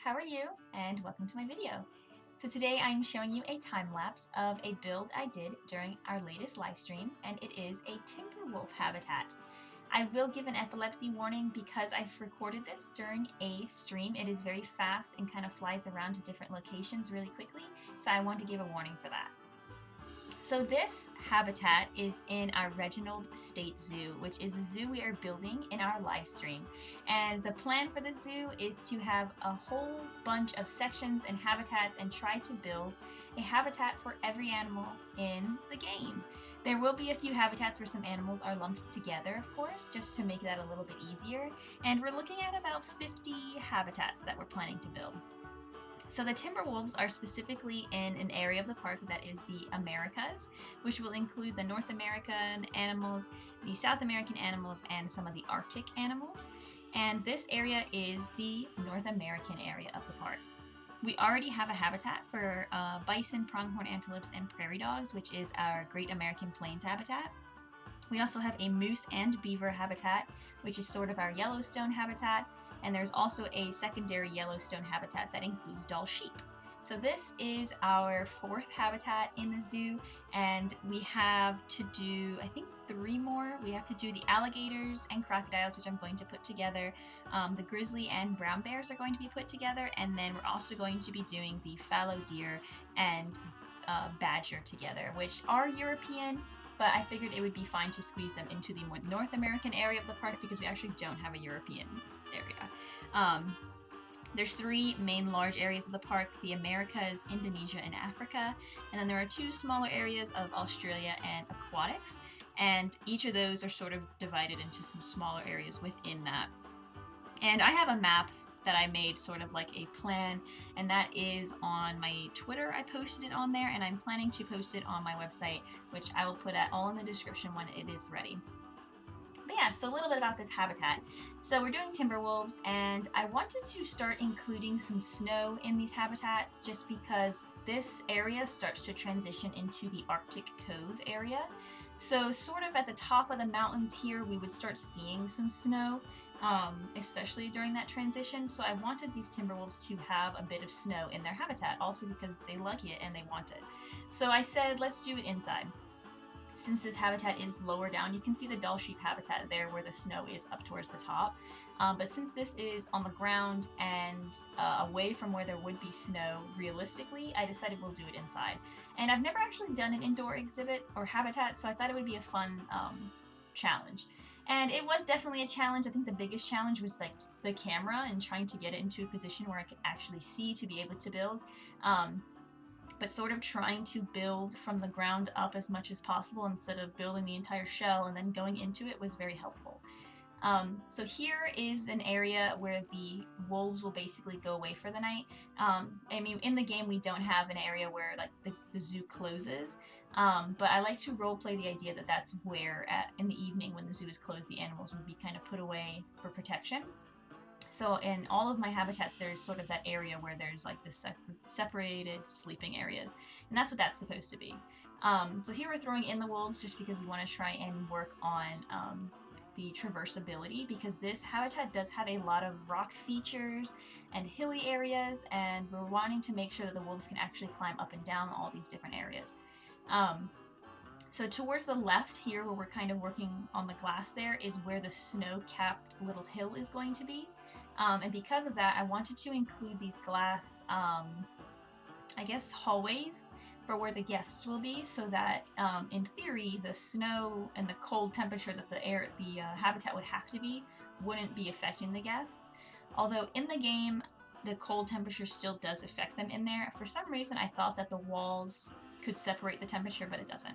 how are you? And welcome to my video. So today I'm showing you a time lapse of a build I did during our latest live stream, and it is a timber wolf habitat. I will give an epilepsy warning because I've recorded this during a stream. It is very fast and kind of flies around to different locations really quickly, so I want to give a warning for that. So this habitat is in our Reginald State Zoo, which is the zoo we are building in our live stream. And the plan for the zoo is to have a whole bunch of sections and habitats and try to build a habitat for every animal in the game. There will be a few habitats where some animals are lumped together, of course, just to make that a little bit easier. And we're looking at about 50 habitats that we're planning to build. So the timber wolves are specifically in an area of the park that is the Americas, which will include the North American animals, the South American animals, and some of the Arctic animals. And this area is the North American area of the park. We already have a habitat for bison, pronghorn antelopes, and prairie dogs, which is our Great American Plains habitat. We also have a moose and beaver habitat, which is sort of our Yellowstone habitat, and there's also a secondary Yellowstone habitat that includes Dall sheep. So this is our fourth habitat in the zoo, and we have to do, I think, 3 more. We have to do the alligators and crocodiles, which I'm going to put together. The grizzly and brown bears are going to be put together, and then we're also going to be doing the fallow deer and badger together, which are European, but I figured it would be fine to squeeze them into the North American area of the park because we actually don't have a European area. There's 3 main large areas of the park: the Americas, Indonesia, and Africa, and then there are 2 smaller areas of Australia and aquatics, and each of those are sort of divided into some smaller areas within that. And I have a map that I made, sort of like a plan, and that is on my Twitter. I posted it on there, and I'm planning to post it on my website, which I will put all in the description when it is ready. But yeah, so a little bit about this habitat. So we're doing timber wolves, and I wanted to start including some snow in these habitats just because this area starts to transition into the Arctic Cove area. So sort of at the top of the mountains here, we would start seeing some snow, especially during that transition. So I wanted these timber wolves to have a bit of snow in their habitat, also because they like it and they want it. So I said, let's do it inside. Since this habitat is lower down, you can see the Dall sheep habitat there where the snow is up towards the top. But since this is on the ground and away from where there would be snow realistically, I decided we'll do it inside. And I've never actually done an indoor exhibit or habitat, so I thought it would be a fun challenge. And it was definitely a challenge. I think the biggest challenge was like the camera and trying to get it into a position where I could actually see to be able to build. But sort of trying to build from the ground up as much as possible instead of building the entire shell and then going into it was very helpful. So here is an area where the wolves will basically go away for the night. I mean, in the game we don't have an area where like the zoo closes, but I like to roleplay the idea that that's where in the evening when the zoo is closed, the animals would be kind of put away for protection. So in all of my habitats, there's sort of that area where there's like this separated sleeping areas, and that's what that's supposed to be. So here we're throwing in the wolves just because we want to try and work on the traversability, because this habitat does have a lot of rock features and hilly areas, and we're wanting to make sure that the wolves can actually climb up and down all these different areas. So towards the left here, where we're kind of working on the glass there, is where the snow-capped little hill is going to be. And because of that, I wanted to include these glass, I guess, hallways for where the guests will be, so that in theory the snow and the cold temperature that the habitat would have to be wouldn't be affecting the guests. Although in the game the cold temperature still does affect them in there. For some reason I thought that the walls could separate the temperature, but it doesn't.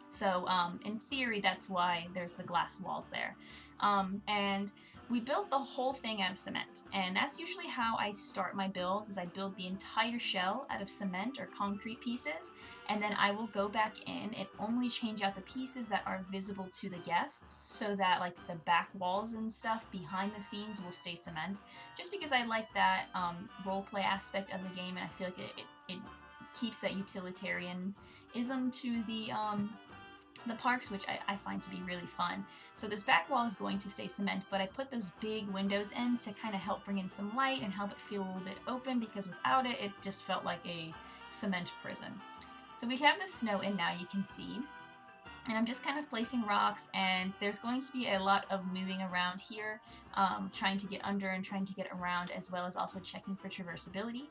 So in theory that's why there's the glass walls there. And we built the whole thing out of cement, and that's usually how I start my builds, is I build the entire shell out of cement or concrete pieces, and then I will go back in and only change out the pieces that are visible to the guests, so that like the back walls and stuff behind the scenes will stay cement, just because I like that roleplay aspect of the game, and I feel like it keeps that utilitarianism to the the parks, which I find to be really fun. So this back wall is going to stay cement, but I put those big windows in to kind of help bring in some light and help it feel a little bit open, because without it, it just felt like a cement prison. So we have the snow in now, you can see. And I'm just kind of placing rocks, and there's going to be a lot of moving around here, trying to get under and trying to get around, as well as also checking for traversability.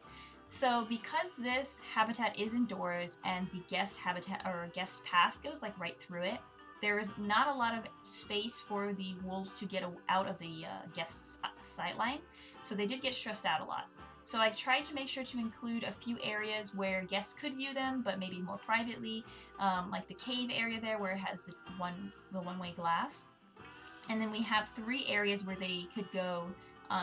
So because this habitat is indoors and the guest habitat or guest path goes like right through it, there is not a lot of space for the wolves to get out of the guest's sightline. So they did get stressed out a lot. So I tried to make sure to include a few areas where guests could view them, but maybe more privately, like the cave area there where it has the one-way glass. And then we have 3 areas where they could go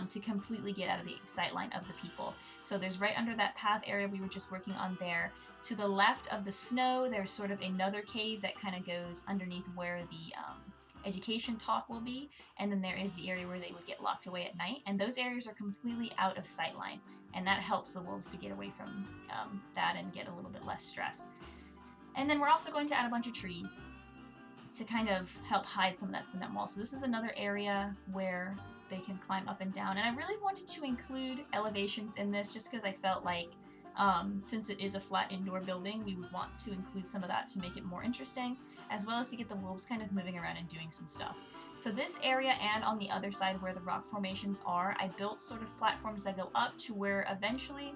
to completely get out of the sightline of the people. So there's right under that path area we were just working on there. To the left of the snow, there's sort of another cave that kind of goes underneath where the education talk will be, and then there is the area where they would get locked away at night, and those areas are completely out of sightline, and that helps the wolves to get away from that and get a little bit less stress. And then we're also going to add a bunch of trees to kind of help hide some of that cement wall. So this is another area where they can climb up and down, and I really wanted to include elevations in this just because I felt like since it is a flat indoor building, we would want to include some of that to make it more interesting, as well as to get the wolves kind of moving around and doing some stuff. So this area and on the other side where the rock formations are, I built sort of platforms that go up to where eventually,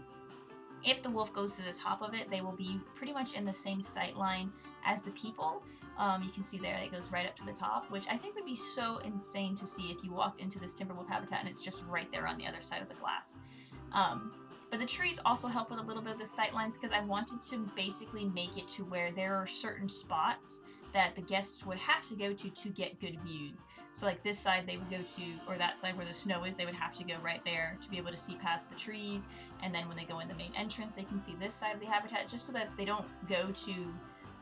if the wolf goes to the top of it, they will be pretty much in the same sight line as the people. You can see there it goes right up to the top, which I think would be so insane to see if you walked into this timber wolf habitat and it's just right there on the other side of the glass. But the trees also help with a little bit of the sight lines, because I wanted to basically make it to where there are certain spots that the guests would have to go to get good views. So like this side they would go to, or that side where the snow is, they would have to go right there to be able to see past the trees. And then when they go in the main entrance, they can see this side of the habitat, just so that they don't go to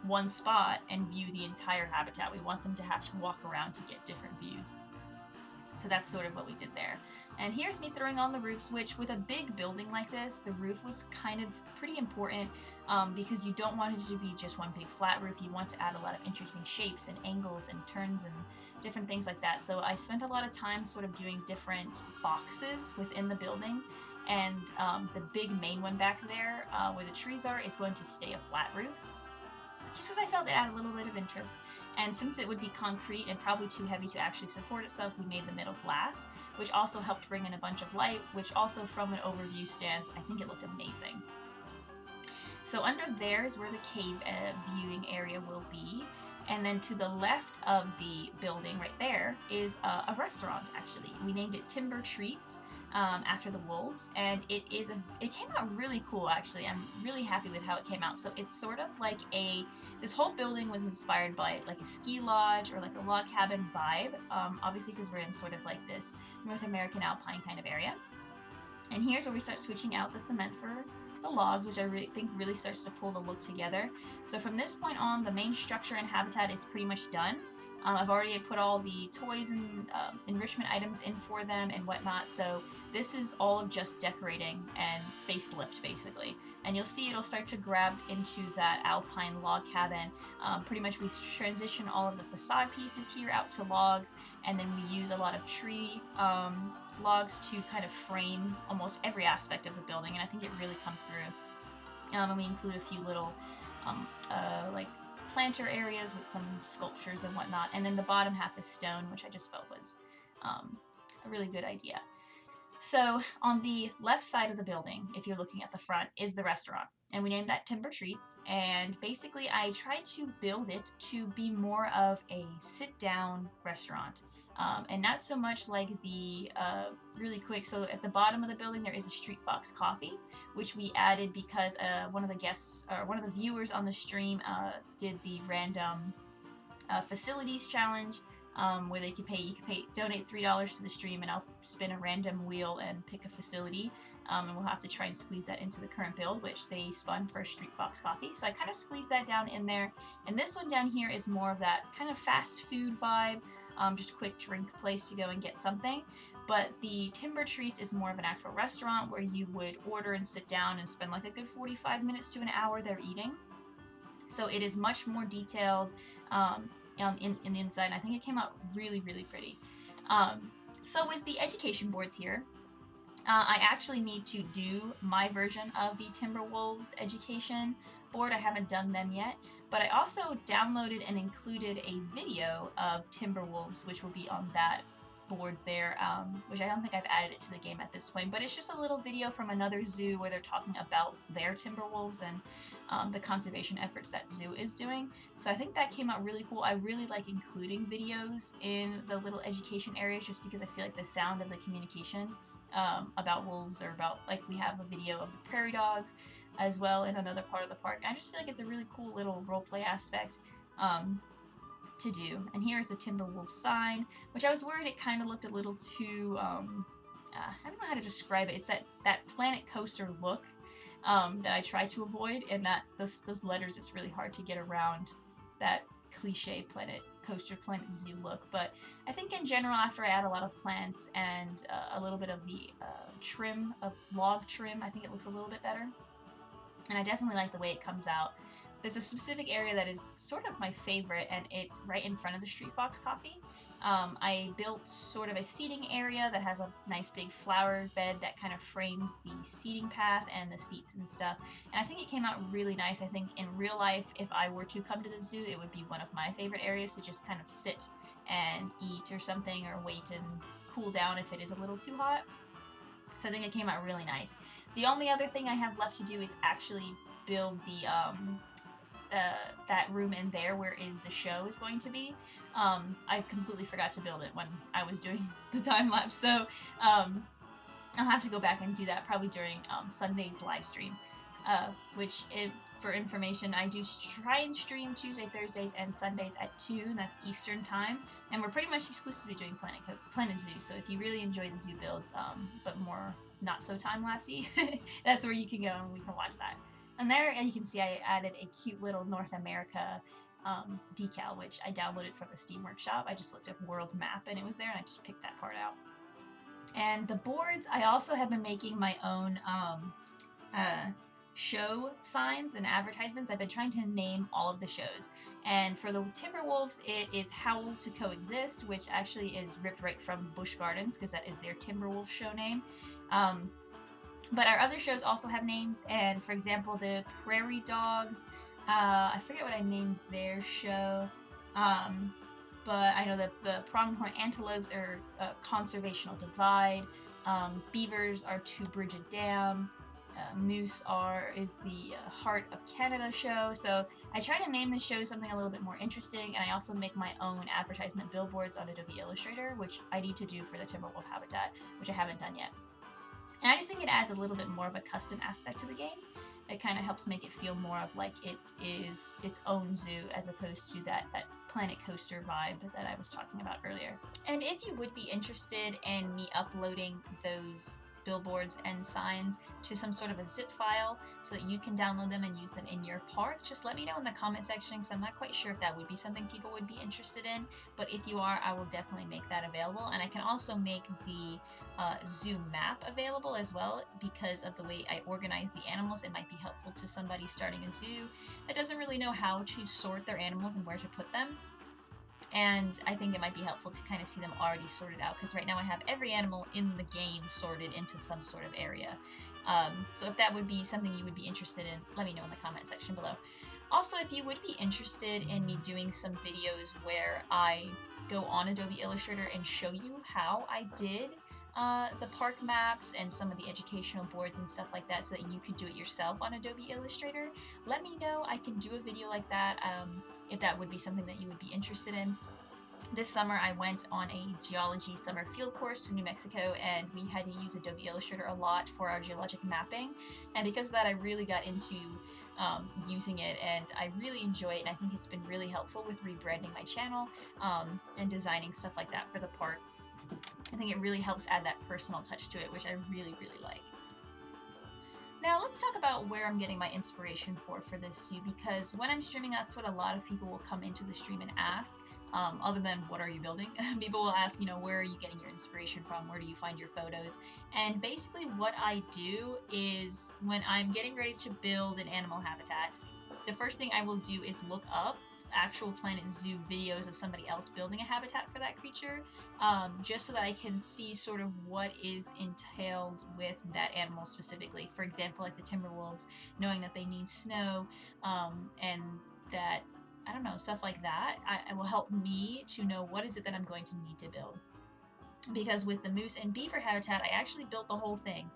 one spot and view the entire habitat. We want them to have to walk around to get different views. So that's sort of what we did there. And here's me throwing on the roofs, which with a big building like this, the roof was kind of pretty important because you don't want it to be just one big flat roof. You want to add a lot of interesting shapes and angles and turns and different things like that. So I spent a lot of time sort of doing different boxes within the building. And the big main one back there where the trees are is going to stay a flat roof, just because I felt it added a little bit of interest. And since it would be concrete and probably too heavy to actually support itself, we made the middle glass, which also helped bring in a bunch of light, which also from an overview stance, I think it looked amazing. So under there is where the cave viewing area will be. And then to the left of the building right there is a restaurant, actually. We named it Timber Treats after the wolves, and it came out really cool, actually. I'm really happy with how it came out. So it's sort of like this whole building was inspired by like a ski lodge or like a log cabin vibe, obviously because we're in sort of like this North American alpine kind of area. And here's where we start switching out the cement for the logs, which I think really starts to pull the look together. So from this point on, the main structure and habitat is pretty much done. I've already put all the toys and enrichment items in for them and whatnot, so this is all of just decorating and facelift, basically. And you'll see it'll start to grab into that alpine log cabin. Pretty much we transition all of the facade pieces here out to logs, and then we use a lot of tree logs to kind of frame almost every aspect of the building, and I think it really comes through. And we include a few little like planter areas with some sculptures and whatnot, and then the bottom half is stone, which I just felt was a really good idea. So on the left side of the building, if you're looking at the front, is the restaurant, and we named that Timber Treats. And basically I tried to build it to be more of a sit-down restaurant, and not so much like the really quick. So at the bottom of the building there is a Street Fox coffee, which we added because one of the guests, or one of the viewers on the stream, did the random facilities challenge, where you could donate $3 to the stream, and I'll spin a random wheel and pick a facility, and we'll have to try and squeeze that into the current build, which they spun for Street Fox coffee. So I kind of squeezed that down in there, and this one down here is more of that kind of fast food vibe, just quick drink place to go and get something. But the Timber Treats is more of an actual restaurant where you would order and sit down and spend like a good 45 minutes to an hour there eating. So it is much more detailed. in the inside, and I think it came out really, really pretty. So with the education boards here, I actually need to do my version of the Timberwolves education board. I haven't done them yet, but I also downloaded and included a video of Timberwolves, which will be on that board there, which I don't think I've added it to the game at this point, but it's just a little video from another zoo where they're talking about their Timberwolves and the conservation efforts that zoo is doing. So I think that came out really cool. I really like including videos in the little education areas just because I feel like the sound of the communication about wolves, or about, like, we have a video of the prairie dogs as well in another part of the park. And I just feel like it's a really cool little roleplay aspect to do. And here's the Timberwolf sign, which I was worried it kind of looked a little too, I don't know how to describe it. It's that Planet Coaster look that I try to avoid, and that those letters, it's really hard to get around that cliche Planet Coaster, Planet Zoo look. But I think in general, after I add a lot of plants and a little bit of the trim, of log trim, I think it looks a little bit better. And I definitely like the way it comes out. There's a specific area that is sort of my favorite, and it's right in front of the Street Fox Coffee. I built sort of a seating area that has a nice big flower bed that kind of frames the seating path and the seats and stuff. And I think it came out really nice. I think in real life, if I were to come to the zoo, it would be one of my favorite areas to just kind of sit and eat or something, or wait and cool down if it is a little too hot. So I think it came out really nice. The only other thing I have left to do is actually build the that room in there where the show is going to be. I completely forgot to build it when I was doing the time lapse, so I'll have to go back and do that probably during Sunday's live stream. Which, for information, I do try and stream Tuesday, Thursdays, and Sundays at 2, and that's Eastern time. And we're pretty much exclusively doing Planet Zoo, so if you really enjoy the zoo builds, but more not so time-lapsey, that's where you can go and we can watch that. And there you can see I added a cute little North America decal, which I downloaded from the Steam Workshop. I just looked up world map and it was there, and I just picked that part out. And the boards, I also have been making my own show signs and advertisements. I've been trying to name all of the shows. And for the Timberwolves, it is Howl to Coexist, which actually is ripped right from Busch Gardens, because that is their Timberwolf show name. But our other shows also have names, and for example, the Prairie Dogs, I forget what I named their show, but I know that the Pronghorn Antelopes are Conservational Divide, Beavers are To Bridge a Dam, Moose is the Heart of Canada show. So I try to name the show something a little bit more interesting, and I also make my own advertisement billboards on Adobe Illustrator, which I need to do for the Timberwolf habitat, which I haven't done yet. And I just think it adds a little bit more of a custom aspect to the game. It kind of helps make it feel more of like it is its own zoo, as opposed to that Planet Coaster vibe that I was talking about earlier. And if you would be interested in me uploading those billboards and signs to some sort of a zip file so that you can download them and use them in your park, just let me know in the comment section, because I'm not quite sure if that would be something people would be interested in. But if you are, I will definitely make that available. And I can also make the zoo map available as well, because of the way I organize the animals. It might be helpful to somebody starting a zoo that doesn't really know how to sort their animals and where to put them. And I think it might be helpful to kind of see them already sorted out, because right now I have every animal in the game sorted into some sort of area. So if that would be something you would be interested in, let me know in the comment section below. Also, if you would be interested in me doing some videos where I go on Adobe Illustrator and show you how I did the park maps and some of the educational boards and stuff like that, so that you could do it yourself on Adobe Illustrator, let me know. I can do a video like that if that would be something that you would be interested in. This summer I went on a geology summer field course to New Mexico, and we had to use Adobe Illustrator a lot for our geologic mapping, and because of that I really got into using it, and I really enjoy it, and I think it's been really helpful with rebranding my channel and designing stuff like that for the park. I think it really helps add that personal touch to it, which I really, really like. Now let's talk about where I'm getting my inspiration for this zoo, because when I'm streaming, that's what a lot of people will come into the stream and ask. Other than what are you building, people will ask, where are you getting your inspiration from? Where do you find your photos? And basically what I do is, when I'm getting ready to build an animal habitat, the first thing I will do is look up actual Planet Zoo videos of somebody else building a habitat for that creature, just so that I can see sort of what is entailed with that animal specifically. For example, like the timberwolves, knowing that they need snow, and that, I don't know, stuff like that, it will help me to know what is it that I'm going to need to build. Because with the moose and beaver habitat, I actually built the whole thing,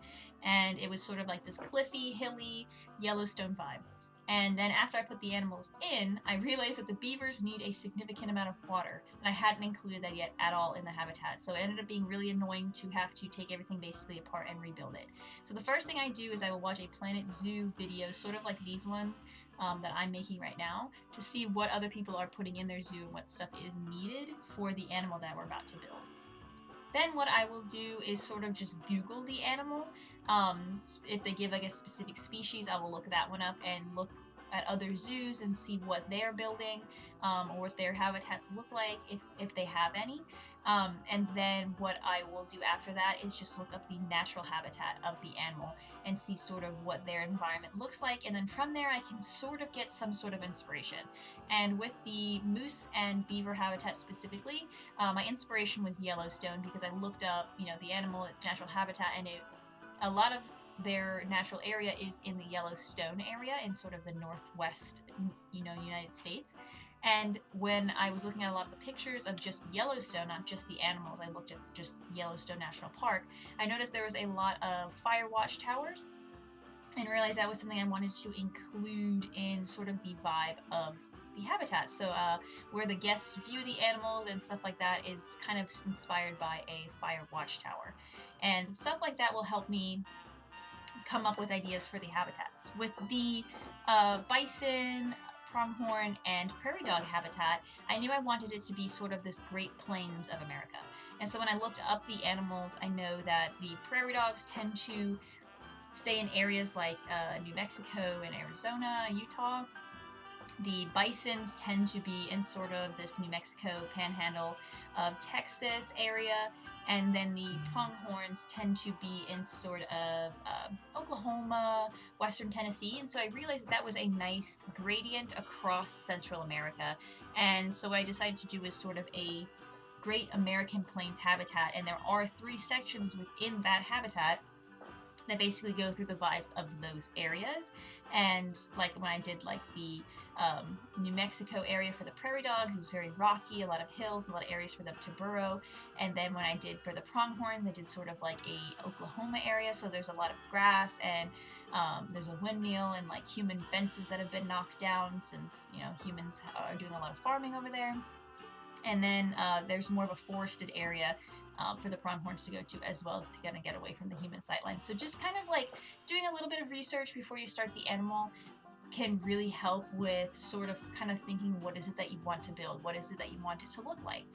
and it was sort of like this cliffy, hilly, Yellowstone vibe. And then after I put the animals in, I realized that the beavers need a significant amount of water, and I hadn't included that yet at all in the habitat. So it ended up being really annoying to have to take everything basically apart and rebuild it. So the first thing I do is I will watch a Planet Zoo video, sort of like these ones that I'm making right now, to see what other people are putting in their zoo and what stuff is needed for the animal that we're about to build. Then what I will do is sort of just Google the animal. If they give like a specific species, I will look that one up and look at other zoos and see what they're building, or what their habitats look like, if they have any. And then what I will do after that is just look up the natural habitat of the animal and see sort of what their environment looks like, and then from there I can sort of get some sort of inspiration. And with the moose and beaver habitat specifically, my inspiration was Yellowstone, because I looked up, you know, the animal, its natural habitat, and a lot of their natural area is in the Yellowstone area in sort of the northwest, you know, United States. And when I was looking at a lot of the pictures of just Yellowstone, not just the animals, I looked at just Yellowstone National Park, I noticed there was a lot of fire watch towers, and realized that was something I wanted to include in sort of the vibe of the habitat. So where the guests view the animals and stuff like that is kind of inspired by a fire watchtower. And stuff like that will help me come up with ideas for the habitats. With the bison, pronghorn, and prairie dog habitat, I knew I wanted it to be sort of this Great Plains of America. And so when I looked up the animals, I know that the prairie dogs tend to stay in areas like New Mexico and Arizona, Utah. The bisons tend to be in sort of this New Mexico panhandle of Texas area, and then the pronghorns tend to be in sort of Oklahoma, western Tennessee. And so I realized that was a nice gradient across Central America. And so what I decided to do is sort of a Great American Plains habitat, and there are 3 sections within that habitat that basically go through the vibes of those areas. And like when I did like the New Mexico area for the prairie dogs, it was very rocky, a lot of hills, a lot of areas for them to burrow. And then when I did for the pronghorns, I did sort of like a Oklahoma area, so there's a lot of grass, and there's a windmill and like human fences that have been knocked down, since, you know, humans are doing a lot of farming over there. And then there's more of a forested area for the pronghorns to go to, as well, to kind of get away from the human sightlines. So just kind of like doing a little bit of research before you start the animal can really help with sort of kind of thinking, what is it that you want to build? What is it that you want it to look like?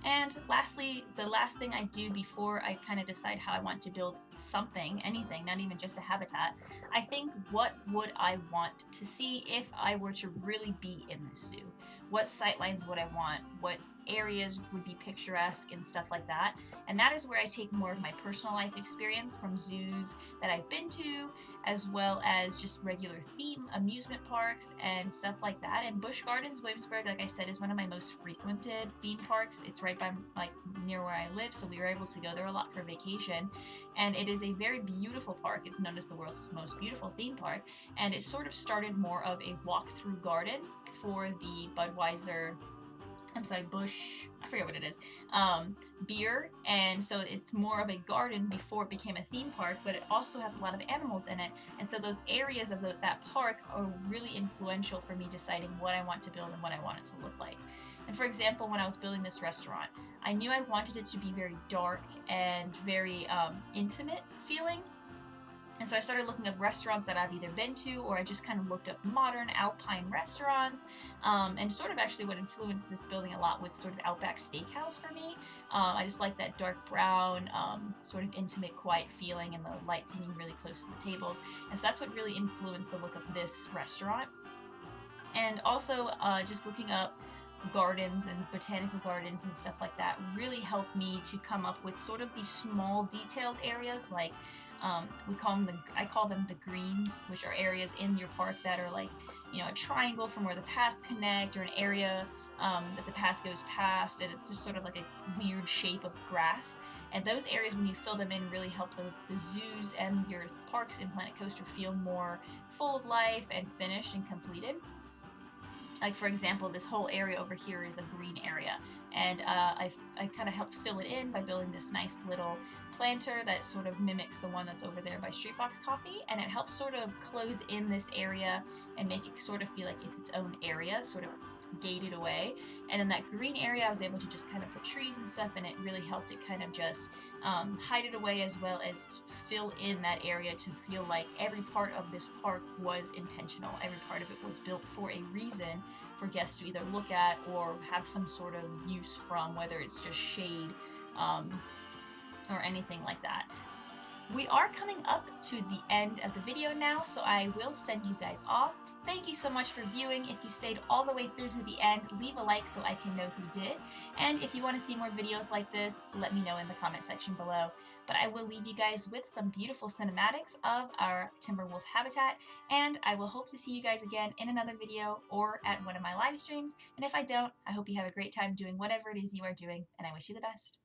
And lastly, the last thing I do before I kind of decide how I want to build something, anything, not even just a habitat, I think, what would I want to see if I were to really be in this zoo? What sightlines would I want? What areas would be picturesque and stuff like that? And that is where I take more of my personal life experience from zoos that I've been to, as well as just regular theme amusement parks and stuff like that. And Busch Gardens, Williamsburg, like I said, is one of my most frequented theme parks. It's right by, like, near where I live, so we were able to go there a lot for vacation. And it is a very beautiful park. It's known as the world's most beautiful theme park, and it sort of started more of a walk-through garden for the Busch, I forget what it is, beer. And so it's more of a garden before it became a theme park, but it also has a lot of animals in it. And so those areas of that park are really influential for me deciding what I want to build and what I want it to look like. And for example, when I was building this restaurant, I knew I wanted it to be very dark and very intimate feeling. And so I started looking up restaurants that I've either been to, or I just kind of looked up modern alpine restaurants. And sort of actually what influenced this building a lot was sort of Outback Steakhouse for me. I just like that dark brown, sort of intimate, quiet feeling, and the lights being really close to the tables. And so that's what really influenced the look of this restaurant. And also just looking up gardens and botanical gardens and stuff like that really helped me to come up with sort of these small detailed areas, like I call them the greens, which are areas in your park that are like, you know, a triangle from where the paths connect, or an area that the path goes past, and it's just sort of like a weird shape of grass. And those areas, when you fill them in, really help the zoos and your parks in Planet Coaster feel more full of life and finished and completed. Like, for example, this whole area over here is a green area, and I kind of helped fill it in by building this nice little planter that sort of mimics the one that's over there by Street Fox Coffee, and it helps sort of close in this area and make it sort of feel like it's its own area, sort of gated away. And in that green area, I was able to just kind of put trees and stuff, and it really helped it kind of just hide it away, as well as fill in that area to feel like every part of this park was intentional. Every part of it was built for a reason, for guests to either look at or have some sort of use from, whether it's just shade or anything like that. We are coming up to the end of the video now, so I will send you guys off. Thank you so much for viewing. If you stayed all the way through to the end, leave a like so I can know who did. And if you want to see more videos like this, let me know in the comment section below. But I will leave you guys with some beautiful cinematics of our timber wolf habitat, and I will hope to see you guys again in another video or at one of my live streams. And if I don't, I hope you have a great time doing whatever it is you are doing, and I wish you the best.